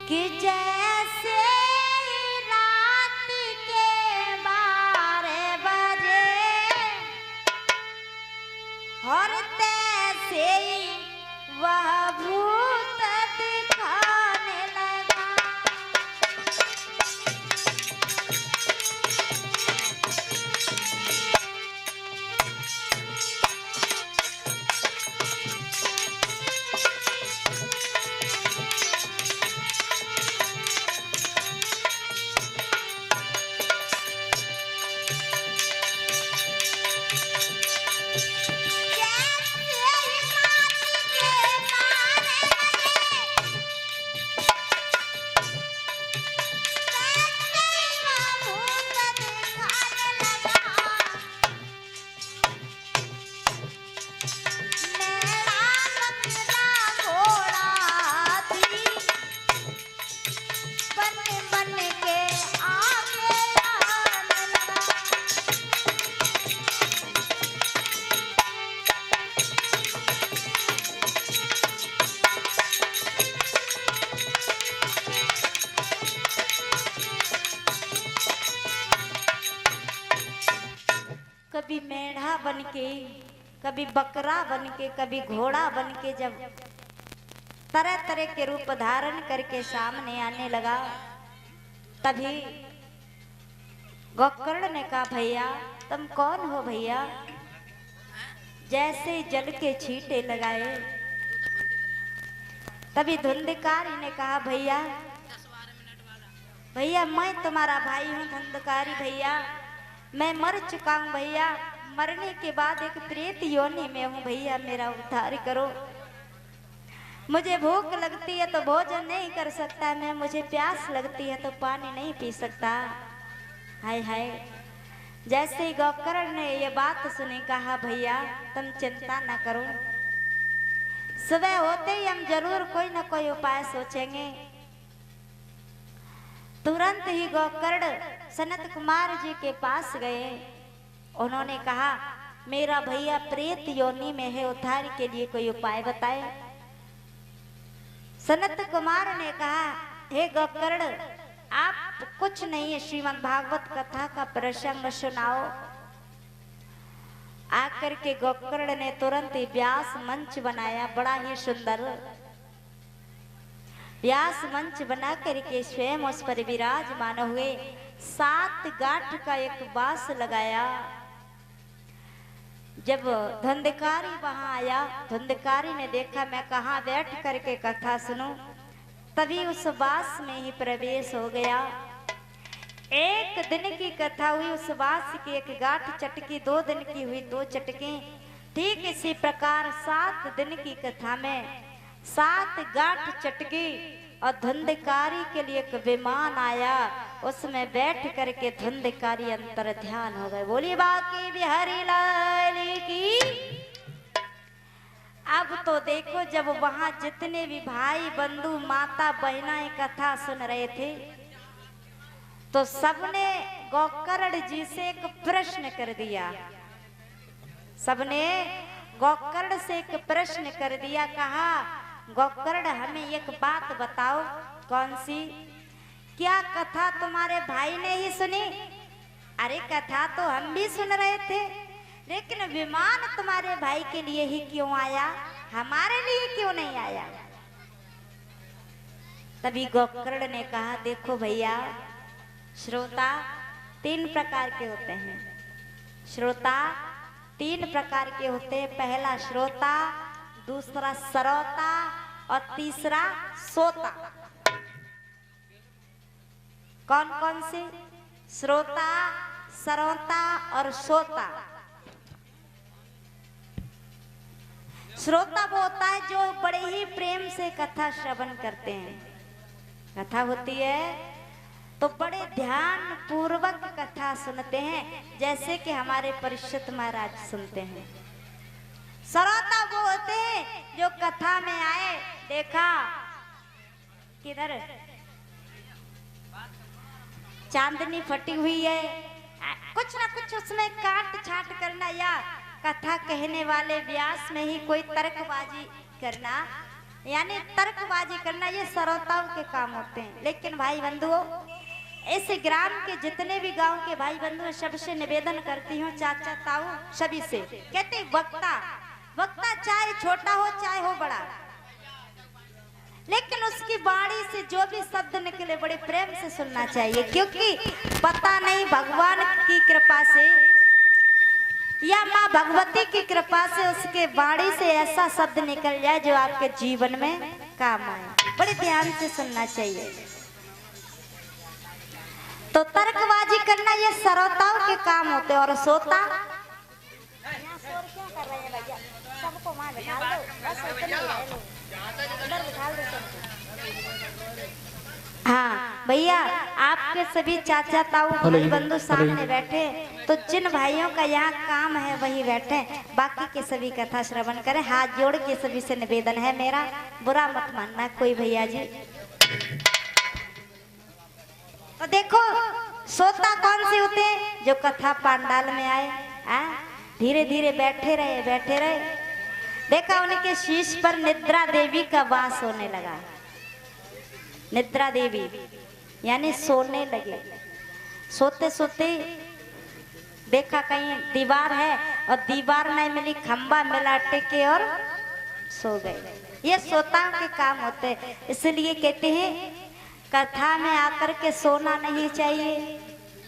कि जैसे रात के 12 बजे और तैसे वह भूत दिखाने लगा। कभी मेढ़ा बनके, कभी बकरा बनके, कभी घोड़ा बनके जब तरह तरह के रूप धारण करके सामने आने लगा, तभी गोकर्ण ने कहा, भैया तुम कौन हो भैया? जैसे जल के छींटे लगाए। तभी धुंधकारी ने कहा, भैया भैया मैं तुम्हारा भाई हूँ धुंधकारी भैया, मैं मर चुका हूँ भैया, मरने के बाद एक प्रेत योनि में हूँ भैया, मेरा उद्धार करो। मुझे भूख लगती है तो भोजन नहीं कर सकता मैं, मुझे प्यास लगती है तो पानी नहीं पी सकता। हाय हाय। जैसे ही गोकर्ण ने ये बात सुनी, कहा भैया तुम चिंता ना करो, सुबह होते ही हम जरूर कोई ना कोई उपाय सोचेंगे। तुरंत ही गोकर्ण सनत कुमार जी के पास गए। उन्होंने कहा, मेरा भैया प्रेत योनि में है, उद्धार के लिए कोई उपाय बताए। सनत कुमार ने कहा, हे गोकर्ण आप कुछ नहीं, श्रीमद् भागवत कथा का प्रसंग सुनाओ। आकर के गोकर्ण ने तुरंत ही व्यास मंच बनाया, बड़ा ही सुंदर व्यास मंच बना करके स्वयं उस पर विराजमान हुए। 7 गांठ का एक बांस लगाया। जब धुंधकारी वहां आया, धुंधकारी ने देखा मैं कहाँ बैठ करके कथा सुनूं, तभी उस बांस में ही प्रवेश हो गया। 1 दिन की कथा हुई, उस बांस की एक गांठ चटकी, 2 दिन की हुई 2 चटकी। ठीक इसी प्रकार 7 दिन की कथा में 7 गांठ चटकी और धुंधकारी के लिए एक विमान आया, उसमें बैठ करके धुंधकारी अंतर ध्यान हो गए। बोलिए बाकी बिहारी लाल की। अब तो देखो, जब वहां जितने भी भाई बंधु माता बहनाएं कथा सुन रहे थे, तो सबने गोकर्ण जी से एक प्रश्न कर दिया। सबने गोकर्ण से एक प्रश्न कर दिया। कहा, गोकर्ण हमें एक बात बताओ। कौन सी? क्या कथा तुम्हारे भाई ने ही सुनी? अरे कथा तो हम भी सुन रहे थे, लेकिन विमान तुम्हारे भाई के लिए ही क्यों आया, हमारे लिए क्यों नहीं आया? तभी गोकर्ण ने कहा, देखो भैया, श्रोता 3 प्रकार के होते हैं। श्रोता 3 प्रकार के होते हैं। पहला श्रोता, दूसरा सरोता और तीसरा सोता। कौन कौन से? श्रोता, सरोता और सोता। श्रोता वो होता है जो बड़े ही प्रेम से कथा श्रवण करते हैं। कथा होती है तो बड़े ध्यान पूर्वक कथा सुनते हैं, जैसे कि हमारे परिषद महाराज सुनते हैं। सरोता वो होते हैं जो कथा में आए, देखा किधर चांदनी फटी हुई है, कुछ ना कुछ उसमें काट छाट करना, या कथा कहने वाले व्यास में ही कोई तर्कबाजी करना, यानी तर्कबाजी करना ये सरलताओं के काम होते हैं। लेकिन भाई बंधुओं, इस ग्राम के जितने भी गांव के भाई बंधु सबसे निवेदन करती हूँ, चाचा ताऊ सभी से कहते वक्ता वक्ता चाहे छोटा हो चाहे हो बड़ा, लेकिन उसकी वाणी से जो भी शब्द निकले बड़े प्रेम से सुनना चाहिए, क्योंकि पता नहीं भगवान की कृपा से या माँ भगवती की कृपा से उसके वाणी से ऐसा शब्द निकल जाए जो आपके जीवन में काम आए। बड़े ध्यान से सुनना चाहिए। तो तर्कबाजी करना ये सरलताओं के काम होते हैं। और सोता सबको वहां बिठा दो, बस इतने ही रह लो, अंदर बिठा दो सबको। हाँ भैया, आपके सभी चाचा ताऊ भाई बंधु सामने बैठे, तो जिन भाइयों का यहाँ काम है वही बैठे, बाकी के सभी कथा श्रवण करें। हाथ जोड़ के सभी से निवेदन है मेरा, बुरा मत मानना कोई भैया जी। तो देखो सोता कौन से होते हैं? जो कथा पंडाल में आए, धीरे धीरे बैठे रहे बैठे रहे, देखा उनके शीश पर निद्रा देवी का वास होने लगा। निद्रा देवी यानी सोने लगे। सोते सोते देखा कहीं दीवार है और दीवार नहीं मिली, खंबा मिला टेके और सो गए। ये सोताओं के काम होते हैं। इसलिए कहते हैं कथा में आकर के सोना नहीं चाहिए,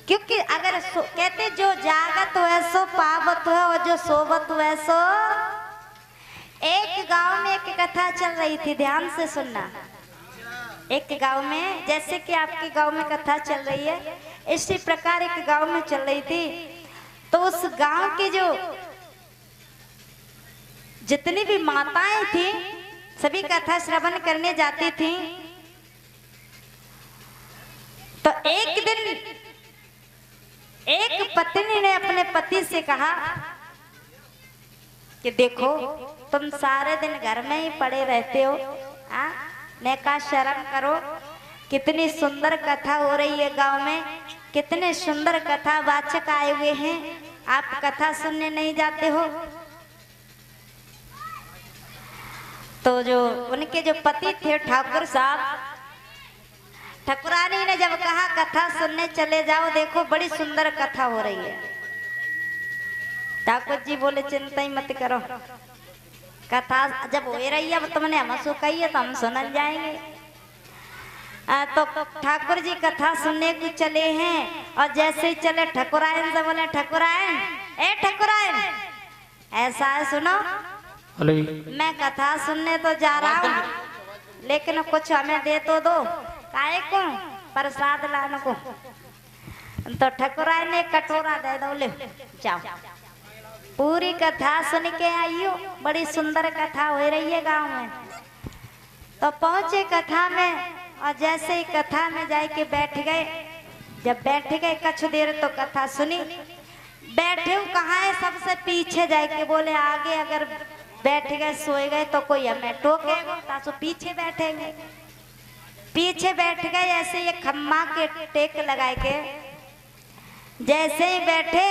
क्योंकि अगर कहते जो जागत हुए सो पावत हुए और जो सोवत हुए सो। एक गांव में एक कथा चल रही थी, ध्यान से सुनना। एक गांव में, जैसे कि आपके गांव में कथा चल रही है, इसी प्रकार एक गांव में चल रही थी। तो उस गांव की जो जितनी भी माताएं थी सभी कथा श्रवण करने जाती थी। तो एक दिन एक पत्नी ने अपने पति से कहा कि देखो तुम सारे दिन घर में ही पड़े रहते हो, ने का शर्म करो। कितनी सुंदर कथा हो रही है गांव में, कितने सुंदर कथा वाचक आए हुए हैं, आप कथा सुनने नहीं जाते हो। तो जो उनके जो पति थे ठाकुर साहब, ठाकुरानी ने जब कहा कथा सुनने चले जाओ, देखो बड़ी सुंदर कथा हो रही है। ठाकुर जी बोले चिंता ही मत करो, कथा जब हो रही है तुमने हमसे कही है तो हम सुनन जाएंगे। तो ठाकुर जी कथा सुनने को चले हैं, और जैसे ही चले ठकुरायन से बोले ठकुरायन, ए ठकुरायन ऐसा है सुनो, मैं कथा सुनने तो जा रहा हूँ, लेकिन कुछ हमें दे तो दो, काहे को प्रसाद लाने को। तो ठकुरायन ने कटोरा दे दो, ले जाओ। पूरी कथा सुन के आइयो, बड़ी सुंदर कथा हो रही है गांव में। तो पहुंचे कथा में, और जैसे ही कथा में जाके बैठ गए, जब बैठ गए कुछ देर तो कथा सुनी, बैठे कहाँ है सबसे पीछे जाके बोले आगे अगर बैठ गए सोए गए तो कोई हमें टोकेगा, तो पीछे बैठेंगे। पीछे बैठ गए, ऐसे ये खम्मा के टेक लगाए के जैसे ही बैठे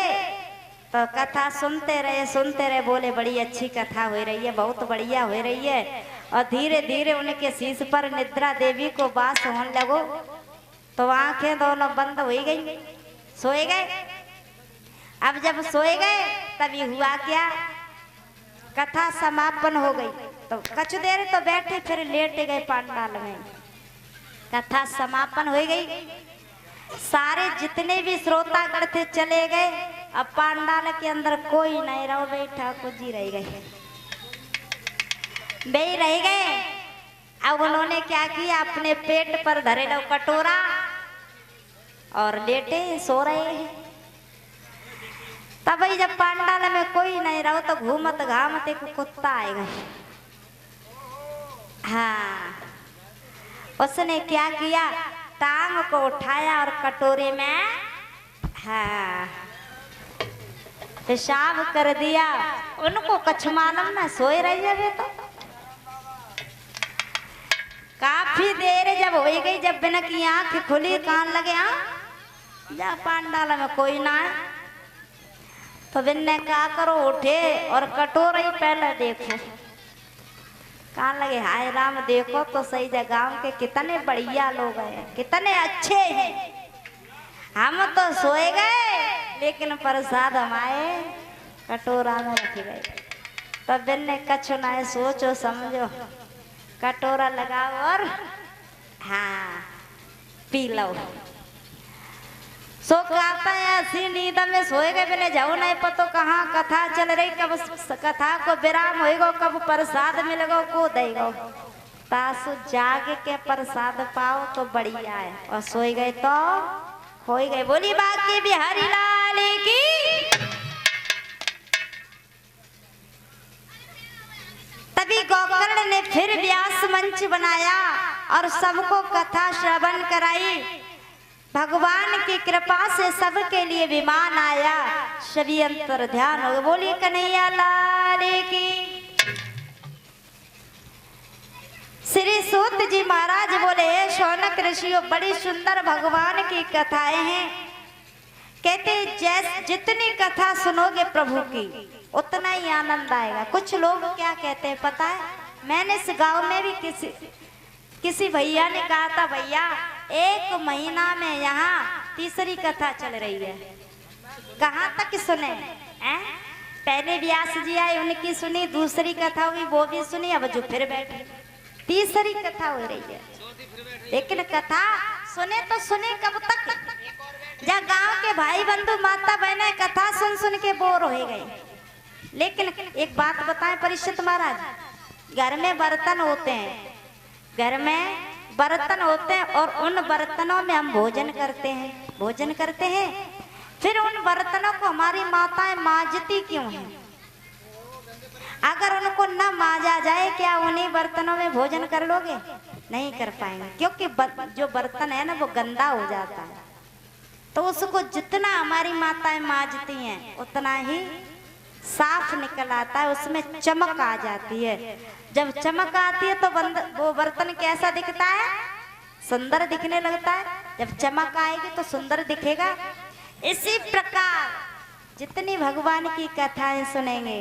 तो कथा सुनते रहे, बोले बड़ी अच्छी कथा हो रही है, बहुत बढ़िया हो रही है। और धीरे धीरे उनके शीश पर निद्रा देवी को वास होने लगो, तो आंखें दोनों बंद हो गई, सोए गए। अब जब सोए गए तभी हुआ क्या, कथा समापन हो गई। तो कुछ देर तो बैठे, फिर लेट गए पंडाल में। कथा समापन हो गई, सारे जितने भी श्रोतागण थे चले गए। अब पंडाल के अंदर कोई नहीं रहो, बैठा कुछ ही रह गए, बे रह गए। अब उन्होंने क्या किया, अपने पेट पर धरे लो कटोरा और लेटे सो रहे हैं। तब जब पंडाल में कोई नहीं रहो तो घूमत घामते कुत्ता आएगा। हाँ, उसने क्या किया, टांग को उठाया और कटोरे में पेशाब कर दिया। उनको कुछ मालूम ना, सोए रही है। तो काफी देर जब हो गई, जब बिना की आंख खुली, कान लगे जा पंडाल में कोई ना है, तो बिन्ने क्या करो, उठे और कटोरा ही पहले देखो, कहने लगे हाय राम देखो तो सही जगह के कितने बढ़िया लोग हैं, कितने अच्छे हैं। हम तो सोए गए लेकिन प्रसाद हमारे कटोरा में रखे गए। तब बिन ने कछु ना सोचो समझो, कटोरा लगाओ और हाँ पी लो। सो कहता है ऐसी नींद में सोए गए, मैंने जाओ नहीं पतो कहाँ कथा चल रही, कब कथा को विराम होएगो, कब प्रसाद मिलेगो को देगो। तासु जाग के प्रसाद पाओ तो बढ़िया है, और सोए गए तो हो गए। बोली बाकी बिहारी लाल की। तभी गोकर्ण ने फिर व्यास मंच बनाया और सबको कथा श्रवण कराई। भगवान की कृपा से सबके लिए विमान आया, सभी अंतर ध्यान हो। बोली कन्हैया लाल की। श्री सूत जी महाराज बोले शौनक ऋषियों बड़ी सुंदर भगवान की कथाएं हैं। कहते जैसे जितनी कथा सुनोगे प्रभु की उतना ही आनंद आएगा। कुछ लोग क्या कहते हैं पता है, मैंने इस गांव में भी किसी भैया ने कहा था भैया 1 महीना में यहाँ तीसरी कथा चल रही है। कहाँ तक सुने हैं? पहले व्यास जी आए उनकी सुनी, दूसरी कथा हुई वो भी सुनी, अब जो फिर बैठे तीसरी कथा हो रही है। लेकिन कथा सुने तो सुने कब तक, जब गांव के भाई बंधु माता बहने कथा सुन सुन के बोर हो गए। लेकिन एक बात बताएं परीक्षित महाराज, घर में बर्तन होते हैं, घर में बर्तन होते हैं और उन बर्तनों में हम भोजन करते हैं, फिर उन बर्तनों को हमारी माताएं मांजती क्यों हैं? अगर उनको न मांजा जाए क्या उन्हीं बर्तनों में भोजन कर लोगे? नहीं कर पाएंगे, क्योंकि जो बर्तन है ना वो गंदा हो जाता है। तो उसको जितना हमारी माताएं मांजती हैं उतना ही साफ निकल आता है, उसमें चमक आ जाती है। जब चमक आती है तो वो बर्तन कैसा दिखता है? सुंदर दिखने लगता है। जब चमक आएगी तो सुंदर दिखेगा। इसी प्रकार जितनी भगवान की कथाएं सुनेंगे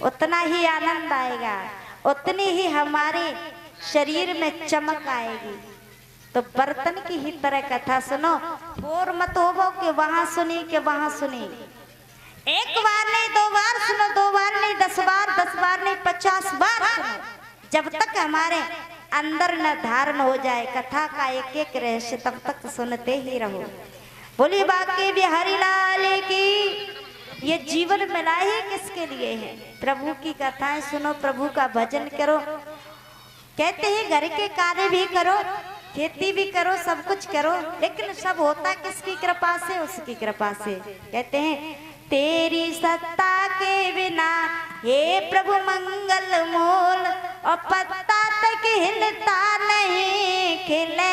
उतना ही आनंद आएगा, उतनी ही हमारे शरीर में चमक आएगी। तो बर्तन की ही तरह कथा सुनो, बोर मत हो कि वहां सुनी कि वहां सुनी। 1 बार नहीं 2 बार सुनो, 2 बार नहीं 10 बार, 10 बार नहीं 50 बार सुनो, जब तक हमारे अंदर न धारण हो जाए कथा का एक एक रहस्य, तब तक सुनते ही रहो। बोली बाकी बिहारी लाल की। ये जीवन मिला ही किसके लिए है? प्रभु की कथाएं सुनो, प्रभु का भजन करो। कहते हैं घर के कार्य भी करो, खेती भी करो, सब कुछ करो, लेकिन सब होता किसकी कृपा से? उसकी कृपा से। कहते हैं तेरी सत्ता के बिना हे प्रभु मंगल मूल, और पत्ता तक हिलता नहीं, खिले